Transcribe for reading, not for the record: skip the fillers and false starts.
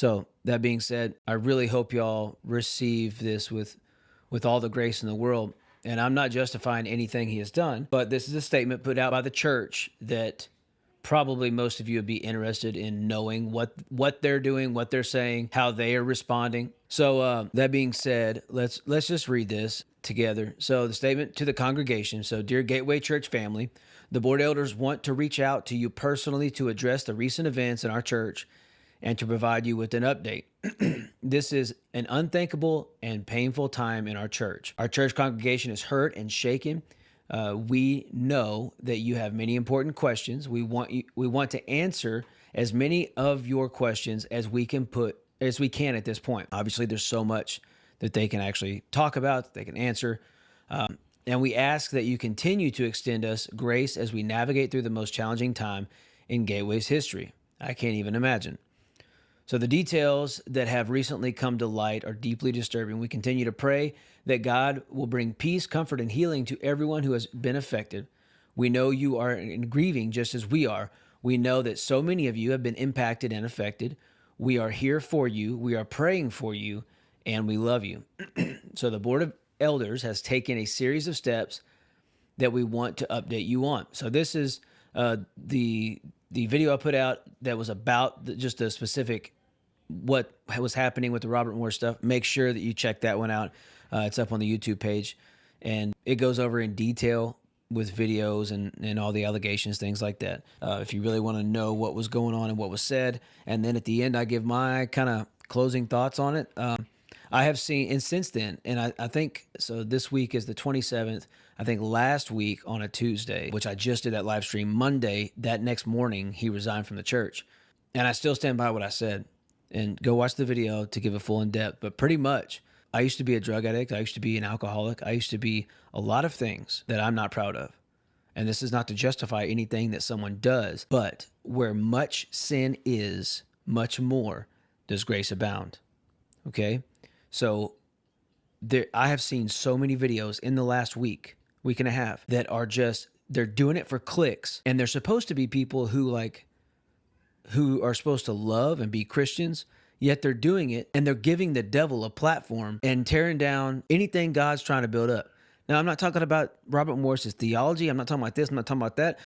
So that being said, I really hope y'all receive this with all the grace in the world. And I'm not justifying anything he has done, but this is a statement put out by the church that probably most of you would be interested in knowing what they're doing, what they're saying, how they are responding. So that being said, let's just read this together. So the statement to the congregation. So, dear Gateway Church family, the board elders want to reach out to you personally to address the recent events in our church and to provide you with an update. This is an unthinkable and painful time in our church. Our church congregation is hurt and shaken. We know that you have many important questions. We want to answer as many of your questions as we can at this point. Obviously, there's so much that they can actually talk about, that they can answer. And we ask that you continue to extend us grace as we navigate through the most challenging time in Gateway's history. I can't even imagine. So the details that have recently come to light are deeply disturbing. We continue to pray that God will bring peace, comfort, and healing to everyone who has been affected. We know you are grieving just as we are. We know that so many of you have been impacted and affected. We are here for you. We are praying for you, and we love you. So the Board of Elders has taken a series of steps that we want to update you on. So this is the video I put out that was about just the specific what was happening with the Robert Moore stuff. Make sure that you check that one out. It's up on the YouTube page, and it goes over in detail with videos and all the allegations, things like that. If you really want to know what was going on and what was said, and then at the end, I give my kind of closing thoughts on it. I have seen, and since then, and I think, so this week is the 27th. I think last week on a Tuesday, which I just did that live stream, Monday, that next morning, he resigned from the church. And I still stand by what I said. And go watch the video to give a full in depth. But pretty much, I used to be a drug addict. I used to be an alcoholic. I used to be a lot of things that I'm not proud of. And this is not to justify anything that someone does, but where much sin is, much more does grace abound. Okay? So I have seen so many videos in the last week and a half, that are just, they're doing it for clicks. And they're supposed to be people who are supposed to love and be Christians, yet they're doing it and they're giving the devil a platform and tearing down anything God's trying to build up. Now, I'm not talking about Robert Morris's theology. I'm not talking about this. I'm not talking about that.